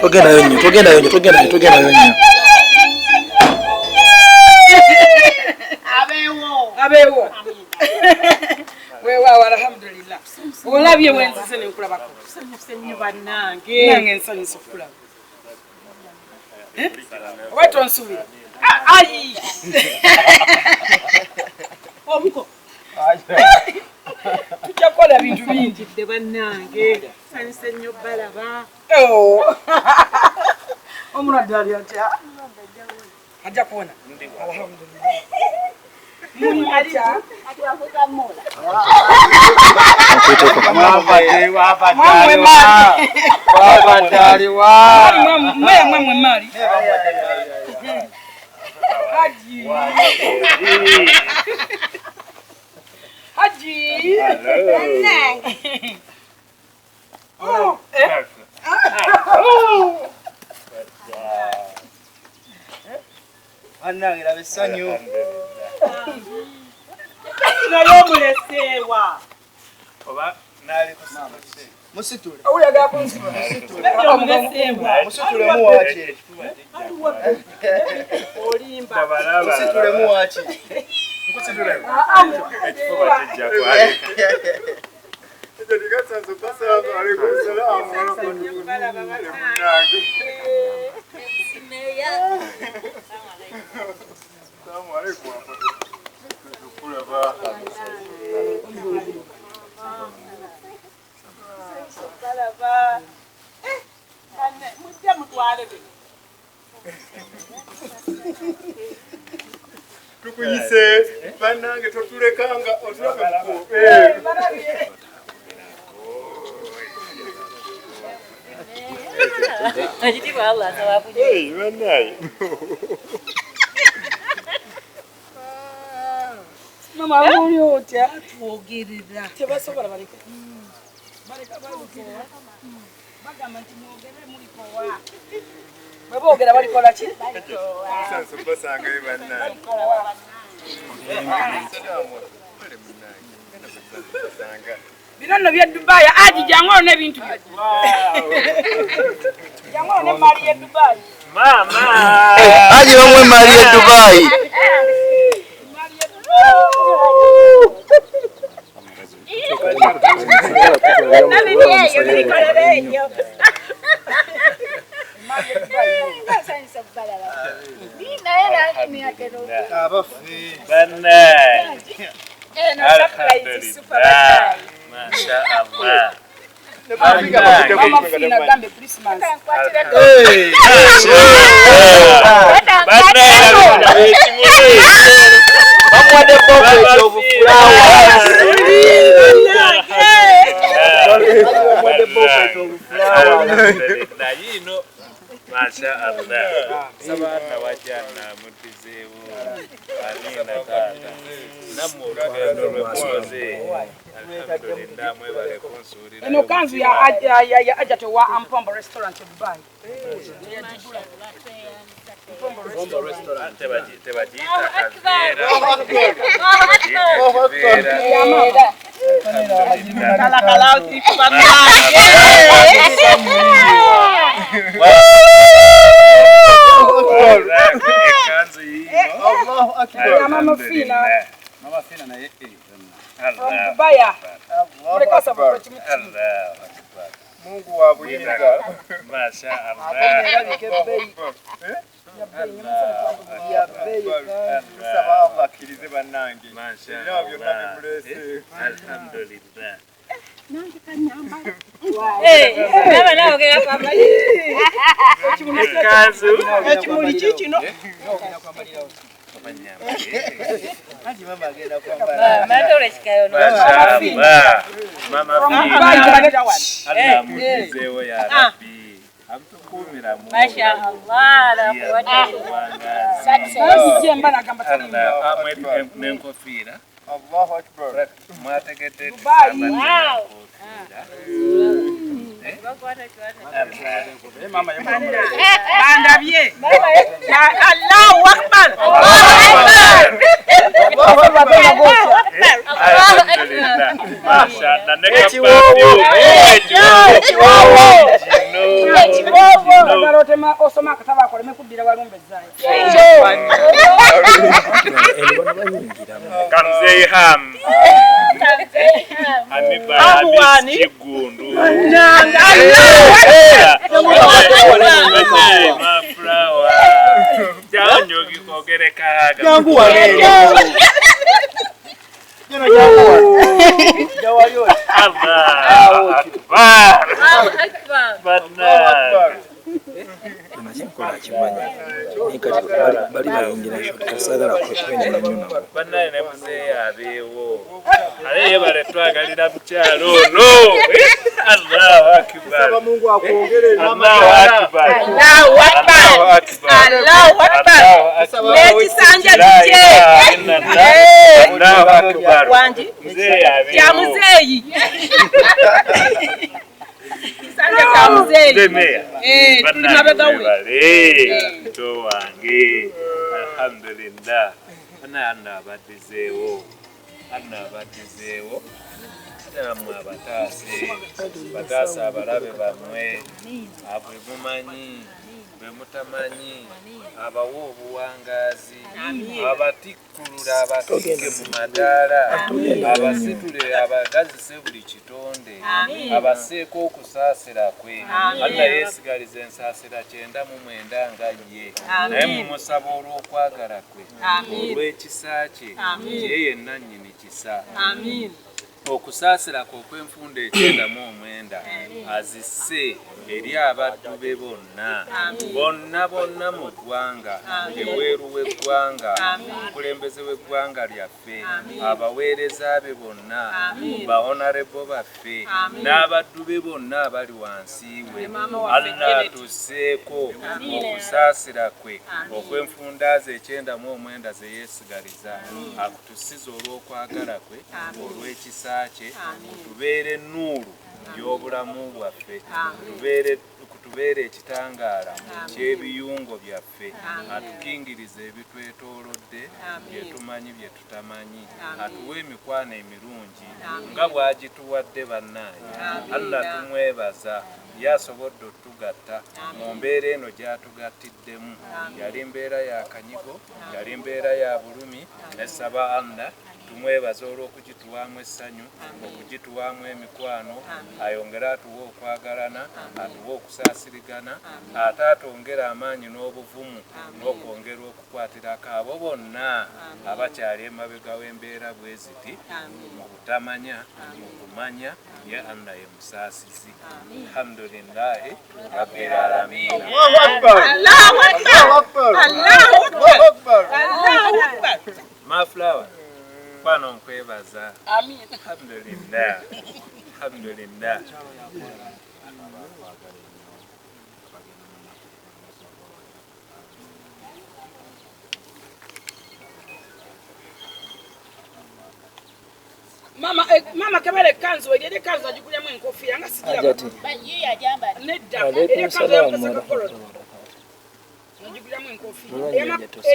Togenda yonyo. Abewo. Wewe alhamdulillah. Olabye mwenzi sene nkulabako. Sanyuse nnyo bannange. Nange nsanyuse okulaba. Watu nsubira. Ai. Omuko. Tujakola bintu bingi de bannange. Sanyuse nnyo balaba. Oh. Omulwadde ali atya? Ajja kuona. Alhamdulillah. Acha atuavuka mola. Mwe mali. Haji. Haji. Oh. Anangira besanyu. Nayomulesewa. Oba nali kusamase. Musitule. Oyaga kunsiba. Musitule muwache. Olimba. Musitule muwache. Musitule. Ekifuba kijja kwali. Ndigatsanzo pasanga alaykum salaam wa rahmatullahi wa barakatuh. Assalamu alaykum. Tukuyise banange totulekanga otulabako. Ajitiwa Allah sawabu. Banai. Mama mulio otya Tuogerera. tebasobola baleke. Baleka balikowa. Bagamba nti mwogere mulikowa. Bweboogera balikola ki? Sanso basanga banai. Bino nno bya Dubai aji jango n'ebintu byo. Jango ne mali ya Dubai. Mama. Aje bamwe mali ya Dubai. Mali ya Masha Allah. Sabana wajana mutizewo. Alina tata. Namo rugendo rwemoze. Alhamdulillah mwebale konsuri. Eno kanzu ya ajato wa Ampombo restaurant Dubai. Ampombo restaurant tebaji takazera. Kala tifana. Allahu akbar. Mama Fina. Mama Fina na yeye. Dubai. Allahu akbar. Mungu wa buyinga. Masha Allah. Ya bei Allah kirize banange. Masha Allah. Alhamdulillah. Nangi kanyamba. Baba nawe ogera kwa mali. Kazu. Ekimuli kikino. Haji mama agenda kwamba. Mama olekikayo no. Mama Fina. Allah muzizewo ya Rabbi. Amtukumira mu. Masha Allah la quwwata illa billah. Nenkofira. Allahu akbar. Mwategete. Dubai. Mama Bandabye. Allahu akbar. Alhamdulillah. Mashallah. Osoma kataba ko lemekuddira walumbe zai. Kamzei ham. Amiba chigundu. Mafrawa. Janyo gikogereka. Jangu wale. Allah Akbar. Benar. Benar ne mzee abewo. Ale baretwagalira mukyalo no. Allahu Akbar. Mungu akuongere Allahu Akbar. Allahu Akbar. Allahu Akbar. Nekisanja kije. Allahu Akbar. Wanji. Mzee abewo. Ya muzeeyi. Kisanja kya muzeeyi. Demea. Tuli mabega we. To wange. Alhamdulillah. Ana badizeewo. Namwe bataase abalabe bamwe abwe mumanyi bwe mutamanyi abawa obuwangazi abatikkulula abasike mu madaala abasitule abagazise buli kitonde abaseeko okusaasira kwe alla yeesigaliza ensaasira 99 nga ye naye mumusaba olw'okwagala kwe olw'ekisa kye ye yenna nnyini kisa okusaasira kw'okwenfunda 99 azisse eri abaddu be bonna mu ggwanga ebweru w'eggwanga omukulembeze w'eggwanga lyaffe abaweereza be bonna bahonorable baffe n'abaddu be bonna abali wansi we Allah atusseeko okusaasira kwe okwenfunda ze 99 ze yeesigaliza akutusiza olw'okwagala kwe olw'ekisa tubeere nuuru y'obulamu bwaffe kutubeere ekitangaala ky'ebiyungo byaffe atukingiriza ebitwetoolodde bye tumanyi bye tutamanyi atuwe emikwano emirungi nga bw'agituwadde bannaaye Allah tumwebaza yasobodde otugatta mu mbeera eno gy'atugattiddemu yali mbeera ya kanyigo yali mbeera ya bulumi nesaba Allah tumwebaza olw'okugituwaamu essanyu okugituwaamu emikwano ayongere atuwe okwagalana atuwe okusaasirigana ate atwongere amaanyi n'obuvumu n'okwongera okukwatirako abo bonna abakyali emabega w'embeera bwe ziti mu butamanya mu kumanya ye Allah ye musaasizi alhamdulillahi rabbil aalamiin. Allahu Akbar. Allahu Akbar. Allahu Akbar. Maflawa kwano nkwebaza. Amin. Alhamdulillah. Alhamdulillah. Mama kabale kanzu ile kanzu ajikuliamu enkofia nga sijira batu. Banyi ajamba. Nedda. Ile kanzu ya pesa kakolo. Ajikuliamu enkofia.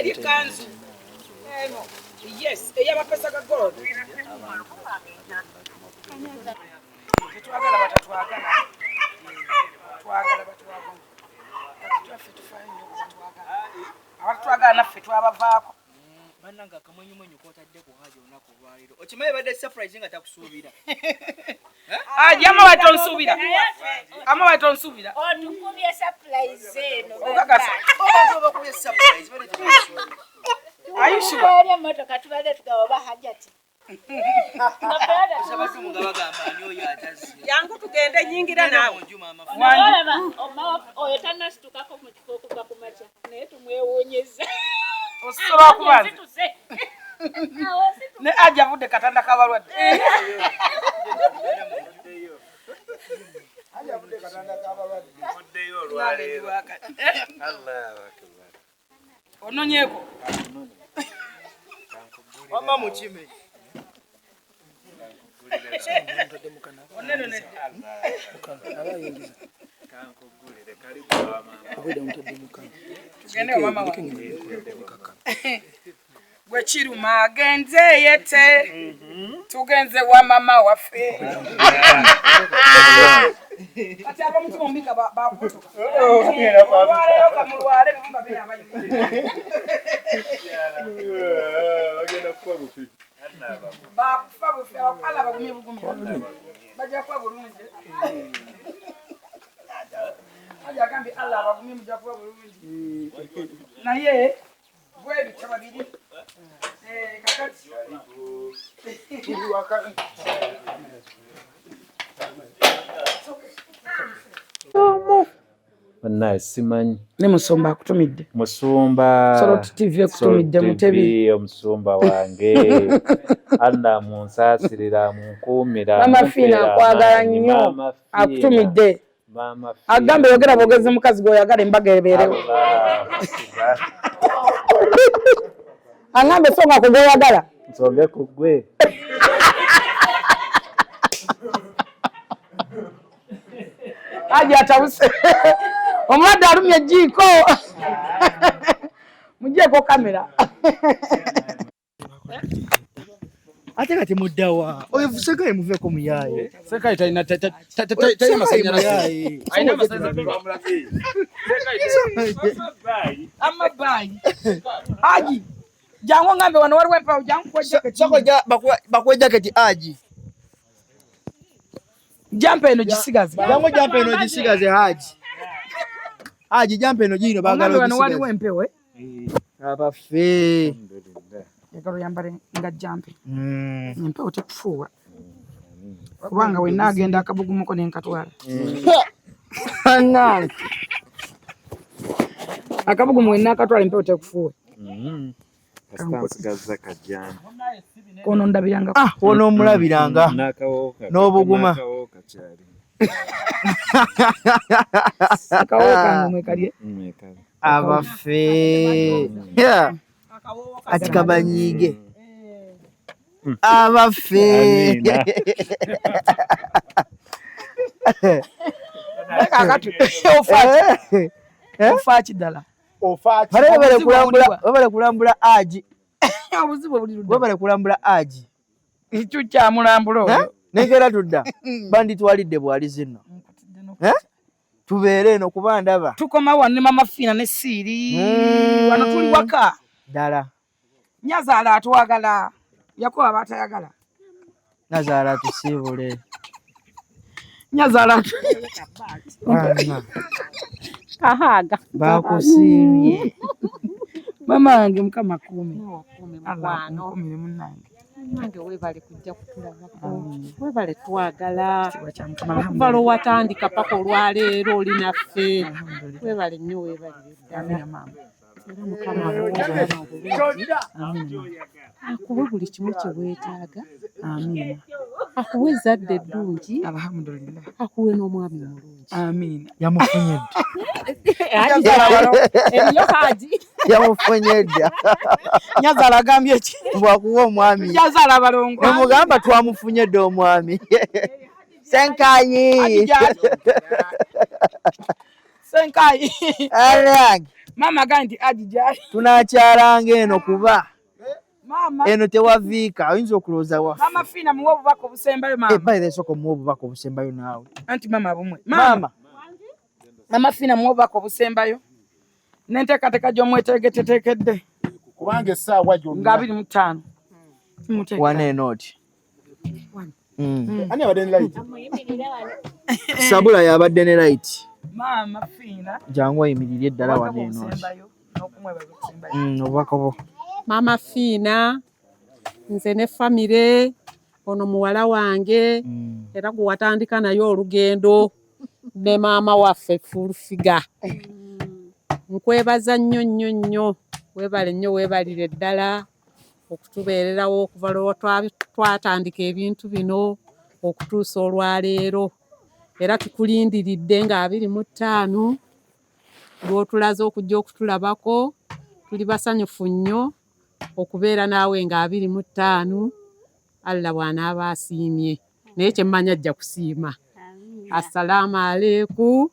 Ile kanzu. Yes, eya bapesa kakolo. Twagala batatwagala. Twagala batwagala. Batuffe tufaanyo batwagala. Abatwagala naffe twabavaako. Bannanga akamwenyumwenyu kotadde ku haja olunaku olwaliro okimanyi badde surprise nga takusuubira ama watonsuubira ama watonsuubira Otukubye surprise eno. okakasa abantu abakubye surprise badde takusuubira ayishuwa Oli emmotoka tubadde tugawa hajati. sabadde nga bagamba ani oyo atazze Yangu tugende nyingira naawe. Wanju Olaba oyo tannasitukako mu kifo okuva ku makya naye tumwewuunyizza. osobola okubanza ne ajja avudde katanda k'abalwadde Muddeyo olwaleero. Allahu Akbar. ononyeeko wamma mukime oneno nedda Kankugulire karibu mama. tugende mama wange gwe kiruma agenze yete tugenze wa mama waffe ati abamutima ombika bakutuka olwaleero kamulwale nga bera bakufa bufe ala bagumye bugumi bajja kuba bulungi aja agambe ala bagumye mujja kuba bulungi naye bwebitya babiri kakati simanyi ne musumba akutumidde musumba Soroti TV akutumidde mutebi omusumba wange Anna munsaasirira munkuumira mama Fina akwagala nnyo akutumidde mama agambe yogera bogezi mukazi goyagala embaga ebeerewo angambe songa kugoyagala nsonge ku ggwe aje atabuse omulwadde alumye ejjiiko mugyeko kamera ate kati muddawa oyo Sekayi muveeko muyaye Sekayi talina masannyalaze alina masannyalaze amabayi aji jangu ngambe wano waliwo empawo jangu bakuwa jaketi aji jampa eno gisigaze jangu jampa eno gisigaze haji jampa eno gino baagala wano waliwo empewo abaffe yagala oyambale nga jampe empewo tekufuuwa kubanga wenna agenda akabugumuko nenkatwala akabugumu wenna akatwala empewo tekufuuwa kono ndabiranga ono omulabiranga n'obuguma akawo kange mwekalie abaffe ati kabanyiige abaffe ofaaki ddala webale kulambula aji obuzibu buli webale kulambula aji ekyo kyamulambula oyo nenkera tudda banditwalidde bwali zino tubeere eno kuba ndaba tukoma wano ne mama Fina ne Siiri wano tuli waka ddala Nyazaala atwagala Yakoba batayagala Nazaala tusiibule Nyazaala kahaga bakusiimye mama wange mukama kuume wano nange webale kujja kutulabako webale twagala okuva lwe watandika paka olwaleero oli naffe webale nnyo webalire ddala era mukama akuwe buli kimu kye weetaaga akuwe ezzadde eddungi alhamdulillah akuwe n'omwami mulungi amiina yamufunye eriyo haji yamufunye dda Nyazaala agambye eki bwakuwa omwami Nyazaala abalongo nemugamba twamufunye dda omwami Senkayi Senkayi alange mama gandi nti ajijali tunakyalanga eno kuba mama eno tewaviika oyinza okulowooza waffe mama Fina muwe obubaka obusembayo mama bayira esooka omuwa obubaka obusembayo naawe anti mama bumwe mama mama Fina muwe obubaka obusembayo n'enteekateeka gy'omweteegeteteekedde kubanga essaawa nga gyonna 25 wana enooti ani abadde ne light sabula yabadde ne light mama Fina jangu oyimirire eddala wana enooti obubaka bwo mama Fina nze ne famire ono muwala wange era gwe watandika naye olugendo ne maama waffe Fulfiga nkwebaza nnyo nnyo nnyo webale nnyo webalire ddala okutubeererawo okuva lwe twatandika ebintu bino okutuusa olwaleero era tukulindiridde nga 25 lw'otulaze okujja okutulabako tuli basanyufu nnyo okubeera naawe nga 25 Allah bw'anaaba asiimye naye kyemmanya ajja kusiima. Assalamu alaikum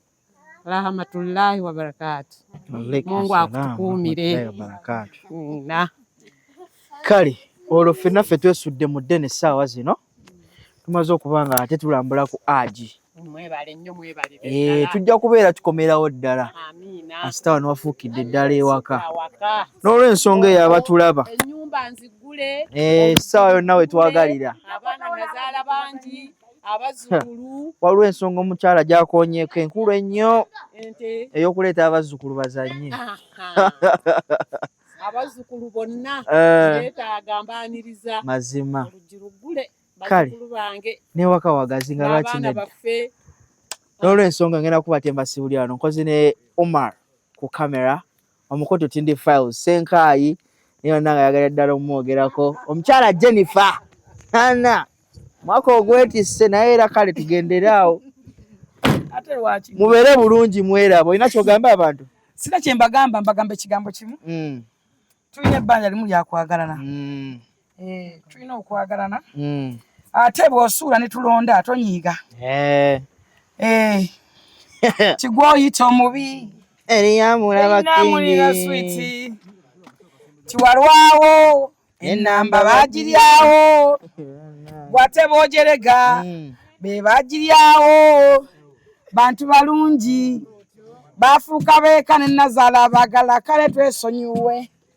rahmatullahi wa barakatuh. Mungu akutukuumire. Kale olwo ffenna ffe twesudde mu ddene essaawa zino tumaze okuba nga ate tulambula ku agi mwebale nnyo mwebalire tujja kubeera tukomerawo ddala kasita wano wafuukidde ddala ewaka n'olw'ensonga eyo abatulaba ennyumba nzigule essaawa yonna we twagalira abaana nazaala bangi abazzukulu waliwo ensonga omukyala gyakonyeeko enkulu ennyo ey'okuleeta abazzukulu bazanye abazzukulu bonna leetaaga mbaaniriza mazima oluggi luggule kale bazzukulu bange n'ewaka wagazi nga lwaki n'abaana baffe n'olw'ensonga ngenda kubatemba sibuli wano nkozi ne Omar ku kamera omukoto Tindi Files Senkaayi naye yonna nga yagala ddala omwogerako omukyala Jennifer ana mwaka ogwetisse naye era kale tugendere awo ate lwaki mubeere bulungi mweraba olina kyogamba abantu sina kye mbagamba ekigambo kimu tulina ebbanja limu lyakwagalana tulina okwagalana ate bw'osuula ne tulonda tonyiiga kigwoyita omubi eriyamulaba switi kiwalwawo enamba baagiryawo gwate boogerega be baagiryawo bantu balungi bafuuka beeka ne nazaala abagala kale twesonyiwe